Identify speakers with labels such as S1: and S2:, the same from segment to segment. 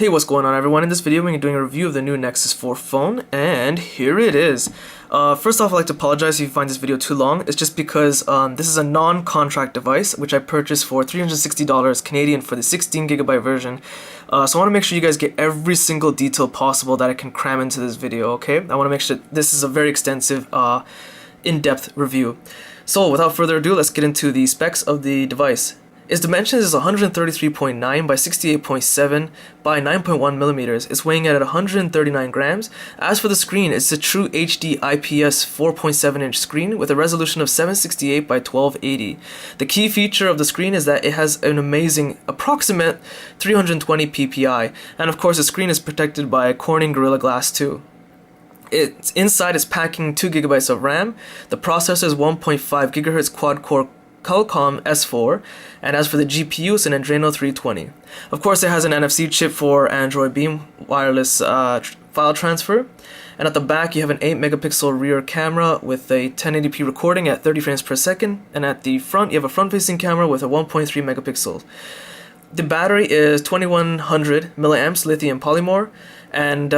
S1: Hey, what's going on everyone? In this video we're doing a review of the new Nexus 4 phone, and here it is. First off, I'd like to apologize if you find this video too long. It's just because this is a non-contract device which I purchased for $360 Canadian for the 16GB version. So I want to make sure you guys get every single detail possible that I can cram into this video, okay? I want to make sure this is a very extensive, in-depth review. So without further ado, let's get into the specs of the device. Its dimensions is 133.9 by 68.7 by 9.1 millimeters. It's weighing at 139 grams. As for the screen, it's a true HD IPS 4.7-inch screen with a resolution of 768 by 1280. The key feature of the screen is that it has an amazing approximate 320 ppi, and of course the screen is protected by Corning Gorilla Glass 2. Inside is packing 2GB of RAM. The processor is 1.5 GHz quad-core Qualcomm S4, and as for the GPU, it's an Adreno 320. Of course, it has an NFC chip for Android Beam wireless file transfer, and at the back you have an 8-megapixel rear camera with a 1080p recording at 30 frames per second, and at the front you have a front-facing camera with a 1.3 megapixel. The battery is 2100 milliamps lithium polymer, and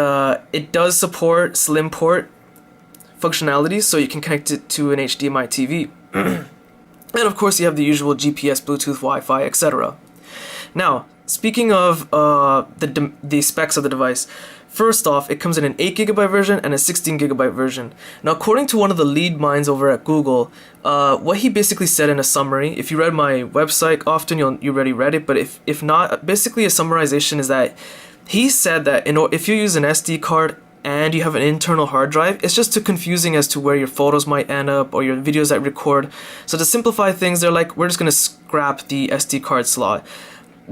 S1: it does support slim port functionalities, so you can connect it to an HDMI TV. And of course you have the usual GPS, Bluetooth, Wi-Fi, etc. Now, speaking of the specs of the device, first off, it comes in an 8GB version and a 16GB version. Now, according to one of the lead minds over at Google, what he basically said in a summary, if you read my website often, you already read it, but if not, basically a summarization is that he said that if you use an SD card and you have an internal hard drive, it's just too confusing as to where your photos might end up or your videos that record. So to simplify things, they're like, we're just going to scrap the SD card slot.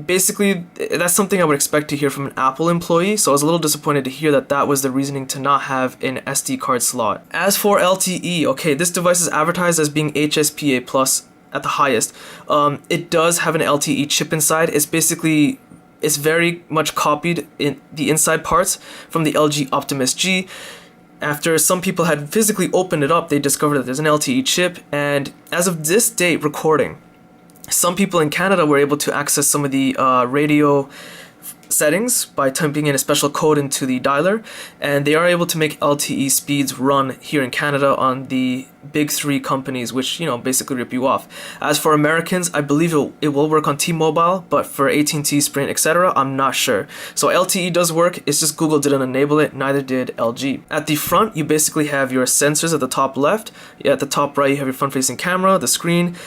S1: Basically, that's something I would expect to hear from an Apple employee, so I was a little disappointed to hear that that was the reasoning to not have an SD card slot. As for LTE, okay, this device is advertised as being HSPA Plus at the highest. It does have an LTE chip inside. It's very much copied in the inside parts from the LG Optimus G. After some people had physically opened it up, they discovered that there's an LTE chip, and as of this date recording, some people in Canada were able to access some of the radio settings by typing in a special code into the dialer, and they are able to make LTE speeds run here in Canada on the big three companies, which, you know, basically rip you off. As for Americans, I believe it will work on T-Mobile, but for AT&T, Sprint, etc., I'm not sure. So LTE does work, it's just Google didn't enable it, neither did LG. At the front, you basically have your sensors at the top left. At the top right, you have your front-facing camera, the screen.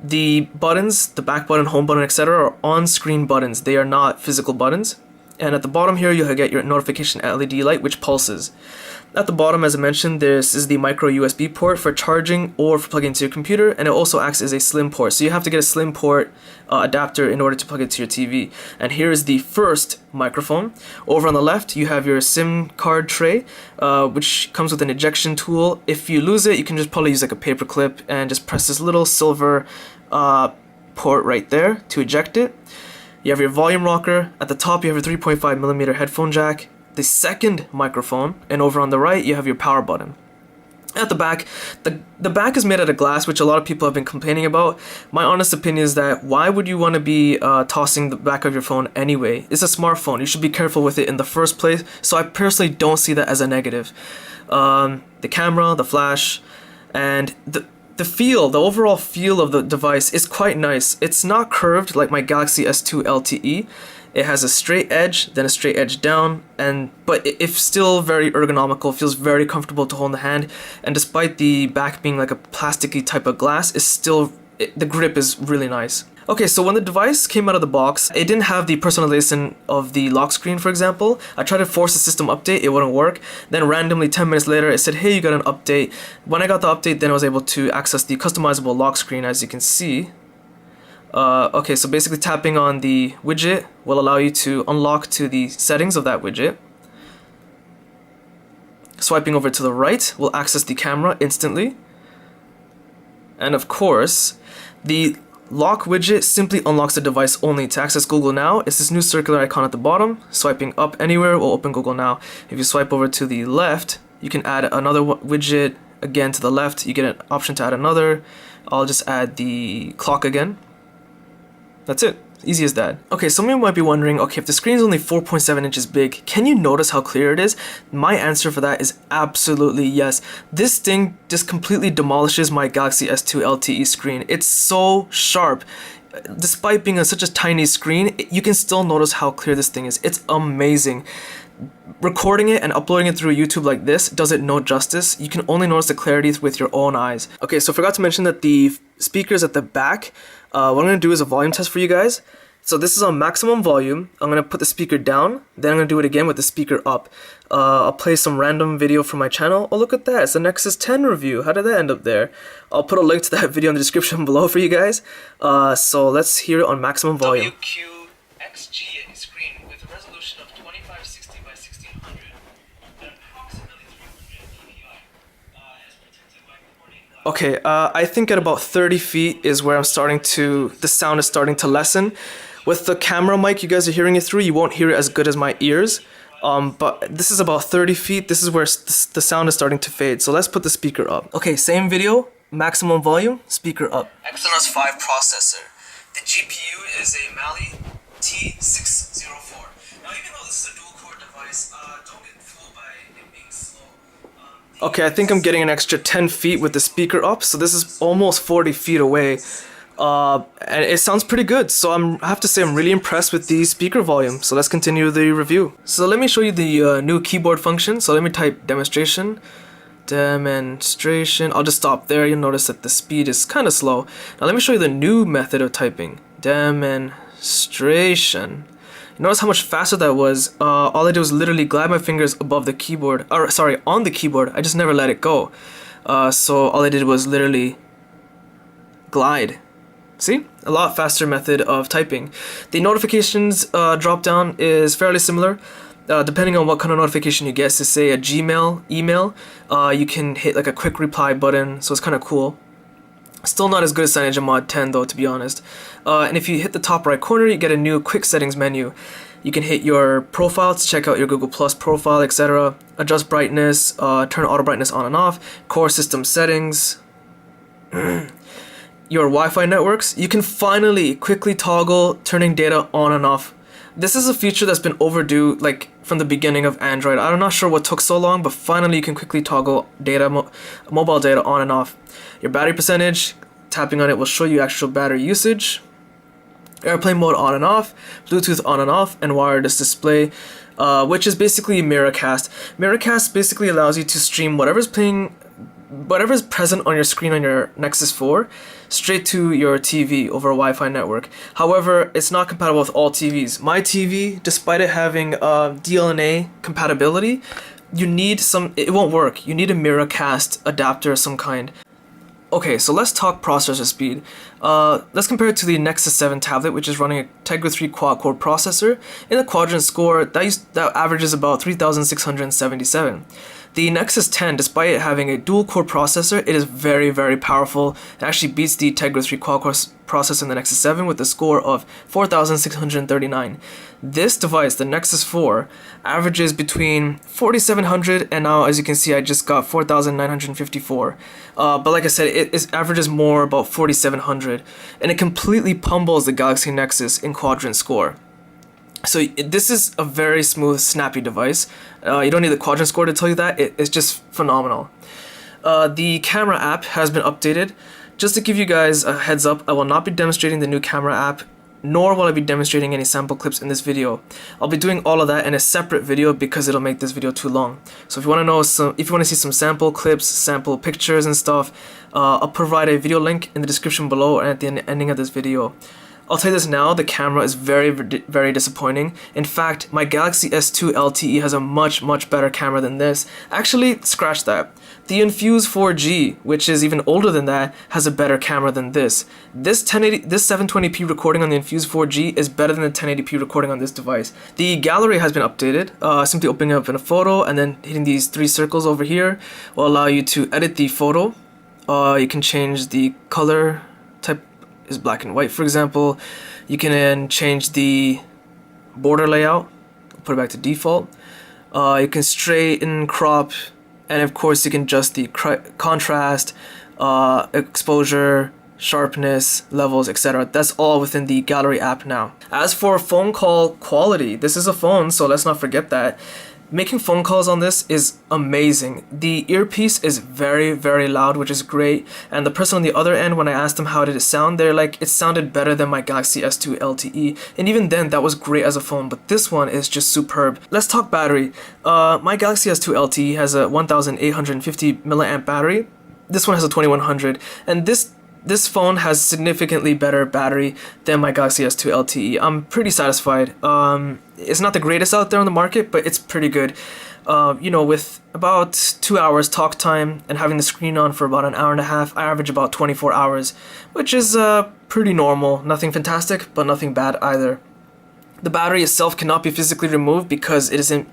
S1: The buttons, the back button, home button, etc. are on-screen buttons. They are not physical buttons. And at the bottom here, you'll get your notification LED light, which pulses. At the bottom, as I mentioned, this is the micro USB port for charging or for plugging into your computer, and it also acts as a slim port. So you have to get a slim port adapter in order to plug it to your TV. And here is the first microphone. Over on the left, you have your SIM card tray, which comes with an ejection tool. If you lose it, you can just probably use like a paper clip and just press this little silver port right there to eject it. You have your volume rocker. At the top, you have your 3.5mm headphone jack, the second microphone, and over on the right, you have your power button. At the back, the back is made out of glass, which a lot of people have been complaining about. My honest opinion is that why would you want to be tossing the back of your phone anyway? It's a smartphone. You should be careful with it in the first place, so I personally don't see that as a negative. The camera, the flash, and the overall feel of the device is quite nice. It's not curved like my Galaxy S2 LTE. It has a straight edge, then a straight edge down, but it's still very ergonomical, feels very comfortable to hold in the hand, and despite the back being like a plasticky type of glass, the grip is really nice. Okay, so when the device came out of the box, it didn't have the personalization of the lock screen, for example. I tried to force a system update, it wouldn't work. Then randomly 10 minutes later, it said, hey, you got an update. When I got the update, then I was able to access the customizable lock screen, as you can see. Okay, so basically tapping on the widget will allow you to unlock to the settings of that widget. Swiping over to the right will access the camera instantly. And of course, the lock widget simply unlocks the device only. To access Google Now, it's this new circular icon at the bottom. Swiping up anywhere will open Google Now. If you swipe over to the left, you can add another widget. Again, to the left, you get an option to add another. I'll just add the clock again. That's it. Easy as that. Okay, some of you might be wondering, okay, if the screen is only 4.7 inches big, can you notice how clear it is? My answer for that is absolutely yes. This thing just completely demolishes my Galaxy S2 LTE screen. It's so sharp. Despite being on such a tiny screen, you can still notice how clear this thing is. It's amazing. Recording it and uploading it through YouTube like this does it no justice. You can only notice the clarity with your own eyes. Okay, so I forgot to mention that the speakers at the back, what I'm going to do is a volume test for you guys. So this is on maximum volume. I'm going to put the speaker down, then I'm going to do it again with the speaker up. I'll play some random video from my channel. Oh, look at that. It's the Nexus 10 review. How did that end up there? I'll put a link to that video in the description below for you guys. So let's hear it on maximum volume. WQXGA screen with a resolution of 2560 by 1600 and approximately 300 dpi. As protected by Corning glass. Okay, I think at about 30 feet is where the sound is starting to lessen. With the camera mic you guys are hearing it through, you won't hear it as good as my ears. But this is about 30 feet. This is where the sound is starting to fade. So let's put the speaker up. Okay, same video, maximum volume, speaker up. Exynos 5 processor. The GPU is a Mali T604. Now, even though this is a dual-core device, don't get fooled by it being slow. Okay, I think I'm getting an extra 10 feet with the speaker up, so this is almost 40 feet away. And it sounds pretty good, so I have to say I'm really impressed with the speaker volume. So let's continue the review. So let me show you the new keyboard function. So let me type demonstration. I'll just stop there. You'll notice that the speed is kind of slow. Now let me show you the new method of typing. Demonstration. Notice how much faster that was. All I did was literally glide my fingers above the keyboard, or sorry, on the keyboard. I just never let it go. So all I did was literally glide. See? A lot faster method of typing. The notifications drop down is fairly similar. Depending on what kind of notification you get, so say a Gmail email, you can hit like a quick reply button, so it's kind of cool. Still not as good as CyanogenMod 10 though, to be honest. And if you hit the top right corner, you get a new quick settings menu. You can hit your profile to check out your Google Plus profile, etc. Adjust brightness, turn auto brightness on and off, core system settings. Your Wi-Fi networks, you can finally quickly toggle turning data on and off. This is a feature that's been overdue, like from the beginning of Android. I'm not sure what took so long, but finally you can quickly toggle mobile data on and off. Your battery percentage, tapping on it will show you actual battery usage. Airplane mode on and off, Bluetooth on and off, and wireless display, which is basically Miracast. Miracast basically allows you to stream whatever's present on your screen on your Nexus 4 straight to your TV over a Wi-Fi network. However, it's not compatible with all TVs. My TV, despite it having DLNA compatibility, it won't work. You need a Miracast adapter of some kind. Okay, so let's talk processor speed. Let's compare it to the Nexus 7 tablet, which is running a Tegra 3 quad-core processor. In the quadrant score, that averages about 3,677. The Nexus 10, despite it having a dual-core processor, it is very, very powerful. It actually beats the Tegra 3 quad-core processor in the Nexus 7 with a score of 4,639. This device, the Nexus 4, averages between 4,700 and now, as you can see, I just got 4,954. But like I said, it averages more about 4,700, and it completely pummels the Galaxy Nexus in quadrant score. So this is a very smooth, snappy device. You don't need the quadrant score to tell you that. It's just phenomenal. The camera app has been updated. Just to give you guys a heads up, I will not be demonstrating the new camera app, nor will I be demonstrating any sample clips in this video. I'll be doing all of that in a separate video because it'll make this video too long. So if you want to see some sample clips, sample pictures and stuff, I'll provide a video link in the description below and at the ending of this video. I'll tell you this now, the camera is very, very disappointing. In fact, my Galaxy S2 LTE has a much, much better camera than this. Actually, scratch that. The Infuse 4G, which is even older than that, has a better camera than this. This 720p recording on the Infuse 4G is better than the 1080p recording on this device. The gallery has been updated. Simply opening up in a photo and then hitting these 3 circles over here will allow you to edit the photo. You can change the color type. Is black and white, for example. You can then change the border layout, put it back to default. You can straighten, crop, and of course you can adjust the contrast, exposure, sharpness, levels, etc. That's all within the gallery app now. As for phone call quality, this is a phone, so let's not forget that. Making phone calls on this is amazing. The earpiece is very, very loud, which is great. And the person on the other end, when I asked them how did it sound, they're like, it sounded better than my Galaxy S2 LTE. And even then, that was great as a phone, but this one is just superb. Let's talk battery. My Galaxy S2 LTE has a 1850 milliamp battery. This one has a 2100, and this phone has significantly better battery than my Galaxy S2 LTE. I'm pretty satisfied. It's not the greatest out there on the market, but it's pretty good. You know, with about 2 hours talk time and having the screen on for about an hour and a half, I average about 24 hours, which is pretty normal. Nothing fantastic, but nothing bad either. The battery itself cannot be physically removed because it is in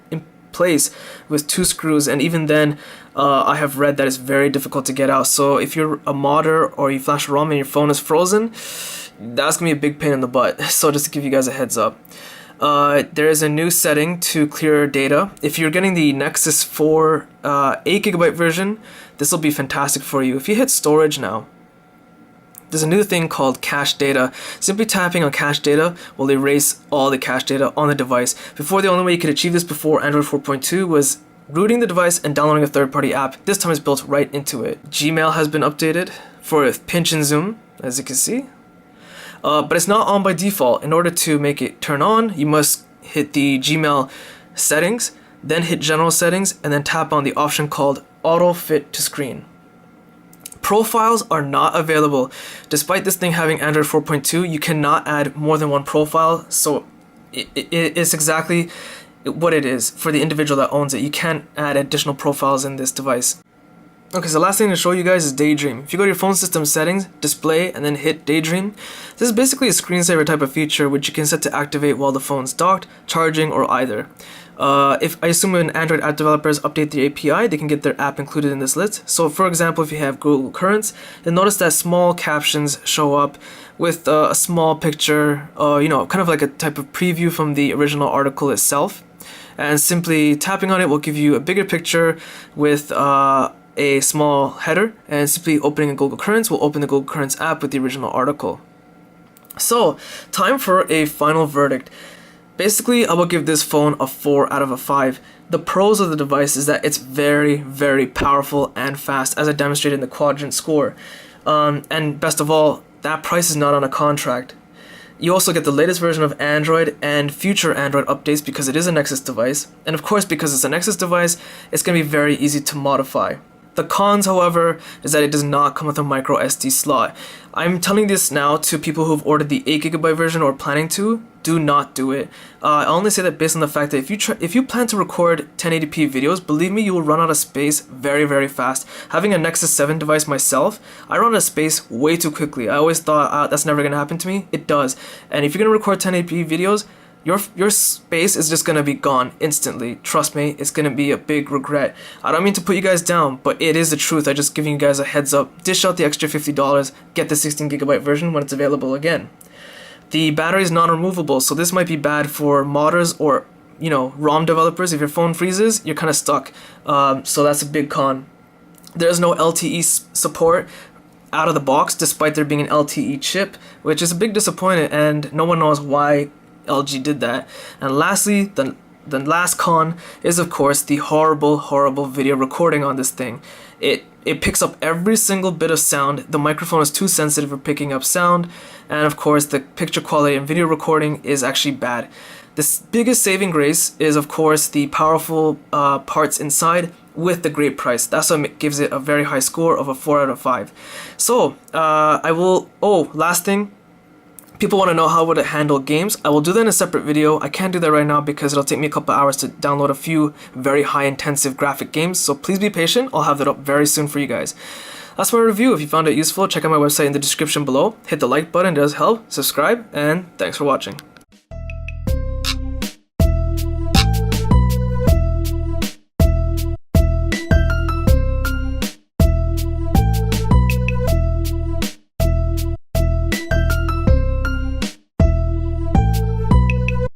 S1: place with 2 screws, and even then I have read that it's very difficult to get out. So if you're a modder or you flash a ROM and your phone is frozen, that's gonna be a big pain in the butt. So just to give you guys a heads up, there is a new setting to clear data. If you're getting the Nexus 4 8GB version, this will be fantastic for you. If you hit storage now, there's a new thing called cache data. Simply tapping on cache data will erase all the cache data on the device. Before, the only way you could achieve this before Android 4.2 was rooting the device and downloading a third-party app. This time it's built right into it. Gmail has been updated for pinch and zoom, as you can see. But it's not on by default. In order to make it turn on, you must hit the Gmail settings, then hit general settings, and then tap on the option called auto fit to screen. Profiles are not available. Despite this thing having Android 4.2, you cannot add more than one profile, so it's exactly what it is for the individual that owns it. You can't add additional profiles in this device. Okay, so the last thing to show you guys is Daydream. If you go to your phone system settings, display, and then hit Daydream, this is basically a screensaver type of feature which you can set to activate while the phone's docked, charging, or either. If I assume when Android app developers update the API, they can get their app included in this list. So for example, if you have Google Currents, you'll notice that small captions show up with a small picture, you know, kind of like a type of preview from the original article itself. And simply tapping on it will give you a bigger picture with a small header, and simply opening a Google Currents will open the Google Currents app with the original article. So, time for a final verdict. Basically, I will give this phone a 4 out of a 5. The pros of the device is that it's very, very powerful and fast, as I demonstrated in the quadrant score. And best of all, that price is not on a contract. You also get the latest version of Android and future Android updates because it is a Nexus device. And of course, because it's a Nexus device, it's going to be very easy to modify. The cons, however, is that it does not come with a micro SD slot. I'm telling this now to people who've ordered the 8GB version or planning to. Do not do it. I only say that based on the fact that if you plan to record 1080p videos, believe me, you will run out of space very, very fast. Having a Nexus 7 device myself, I run out of space way too quickly. I always thought that's never going to happen to me. It does. And if you're going to record 1080p videos, your space is just gonna be gone instantly. Trust me, it's gonna be a big regret. I don't mean to put you guys down, but it is the truth. I'm just giving you guys a heads up. Dish out the extra $50, get the 16GB version when it's available again. The battery is non-removable, so this might be bad for modders or, you know, ROM developers. If your phone freezes, you're kind of stuck. So that's a big con. There's no LTE support out of the box, despite there being an LTE chip, which is a big disappointment, and no one knows why LG did that. And lastly, the last con is of course the horrible video recording on this thing. It picks up every single bit of sound. The microphone is too sensitive for picking up sound, and of course the picture quality and video recording is actually bad. The biggest saving grace is of course the powerful parts inside with the great price. That's what gives it a very high score of a 4 out of 5. So last thing, people want to know how would it handle games. I will do that in a separate video. I can't do that right now because it'll take me a couple hours to download a few very high intensive graphic games, so please be patient. I'll have that up very soon for you guys. That's my review. If you found it useful, check out my website in the description below. Hit the like button, it does help. Subscribe, and thanks for watching.